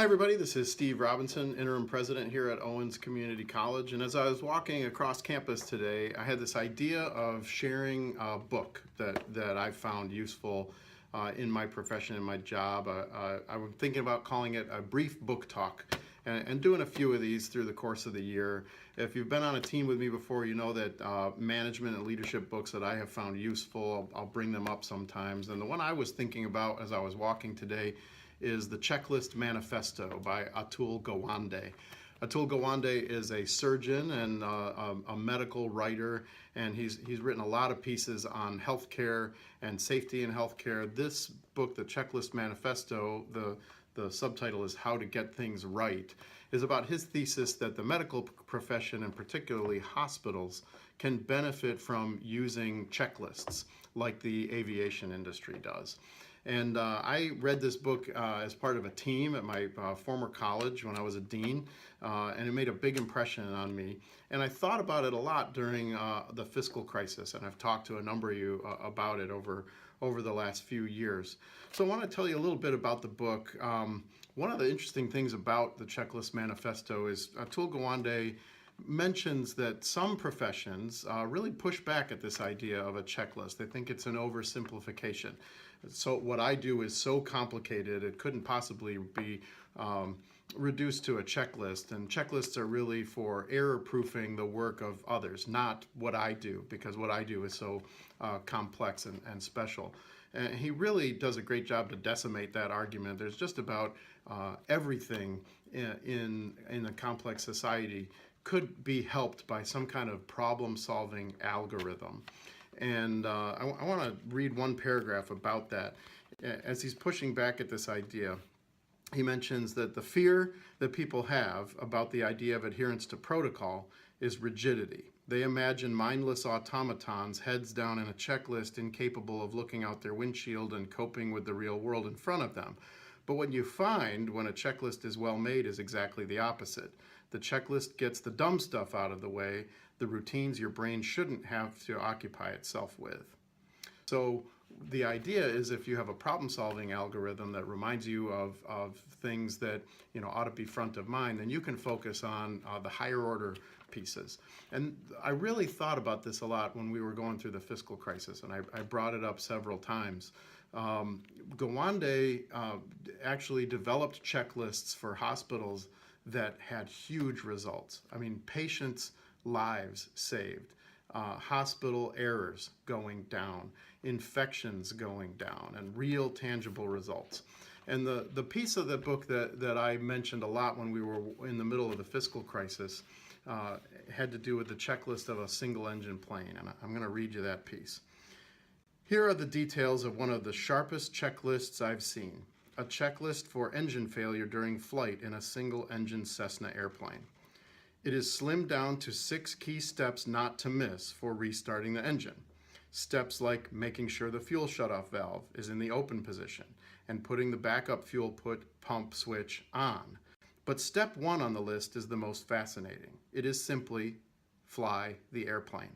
Hi everybody, this is Steve Robinson, interim president here at Owens Community College, and as I was walking across campus today, I had this idea of sharing a book that I found useful in my profession, in my job. I'm thinking about calling it a brief book talk and doing a few of these through the course of the year. If you've been on a team with me before, you know that management and leadership books that I have found useful, I'll bring them up sometimes. And the one I was thinking about as I was walking today is the Checklist Manifesto by Atul Gawande. Atul Gawande is a surgeon and a medical writer, and he's written a lot of pieces on healthcare and safety in healthcare. This book, the Checklist Manifesto, the subtitle is How to Get Things Right, is about his thesis that the medical profession, and particularly hospitals, can benefit from using checklists like the aviation industry does. And I read this book as part of a team at my former college when I was a dean, and it made a big impression on me. And I thought about it a lot during the fiscal crisis, and I've talked to a number of you about it over the last few years. So I want to tell you a little bit about the book. One of the interesting things about the Checklist Manifesto is Atul Gawande mentions that some professions really push back at this idea of a checklist. They think it's an oversimplification. So what I do is so complicated it couldn't possibly be reduced to a checklist, and checklists are really for error-proofing the work of others, not what I do, because what I do is so complex and special. And he really does a great job to decimate that argument. There's just about everything in a complex society could be helped by some kind of problem-solving algorithm. And I want to read one paragraph about that. As he's pushing back at this idea, he mentions that the fear that people have about the idea of adherence to protocol is rigidity. They imagine mindless automatons, heads down in a checklist, incapable of looking out their windshield and coping with the real world in front of them. But what you find when a checklist is well made is exactly the opposite. The checklist gets the dumb stuff out of the way, the routines your brain shouldn't have to occupy itself with. So the idea is, if you have a problem-solving algorithm that reminds you of things that ought to be front of mind, then you can focus on the higher order pieces. And I really thought about this a lot when we were going through the fiscal crisis, and I brought it up several times. Gawande actually developed checklists for hospitals that had huge results. I mean, patients' lives saved, hospital errors going down, infections going down, and real tangible results. And the piece of the book that I mentioned a lot when we were in the middle of the fiscal crisis had to do with the checklist of a single-engine plane, and I'm going to read you that piece. Here are the details of one of the sharpest checklists I've seen. A checklist for engine failure during flight in a single-engine Cessna airplane. It is slimmed down to 6 key steps not to miss for restarting the engine. Steps like making sure the fuel shutoff valve is in the open position and putting the backup fuel pump switch on. But step 1 on the list is the most fascinating. It is simply fly the airplane.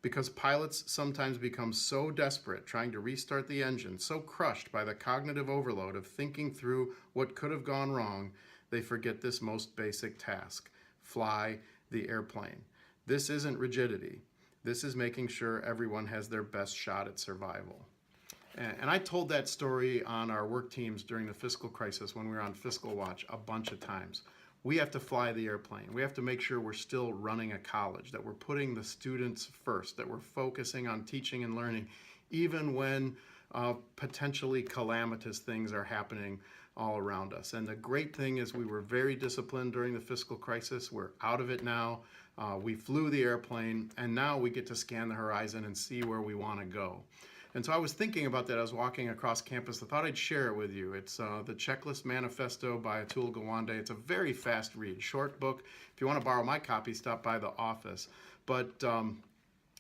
Because pilots sometimes become so desperate trying to restart the engine, so crushed by the cognitive overload of thinking through what could have gone wrong, they forget this most basic task: fly the airplane. This isn't rigidity. This is making sure everyone has their best shot at survival. And I told that story on our work teams during the fiscal crisis when we were on Fiscal Watch a bunch of times. We have to fly the airplane. We have to make sure we're still running a college, that we're putting the students first, that we're focusing on teaching and learning, even when potentially calamitous things are happening all around us. And the great thing is we were very disciplined during the fiscal crisis. We're out of it now. We flew the airplane, and now we get to scan the horizon and see where we want to go. And so I was thinking about that. I was walking across campus. I thought I'd share it with you. It's the Checklist Manifesto by Atul Gawande. It's a very fast read, short book. If you want to borrow my copy, stop by the office. But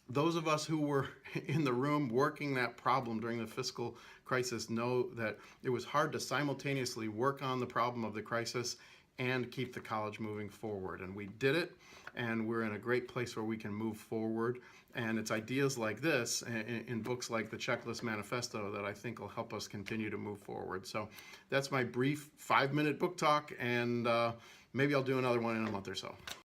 those of us who were in the room working that problem during the fiscal crisis know that it was hard to simultaneously work on the problem of the crisis and keep the college moving forward. And we did it, and we're in a great place where we can move forward. And it's ideas like this in books like the Checklist Manifesto that I think will help us continue to move forward. So that's my brief 5-minute book talk, and maybe I'll do another one in a month or so.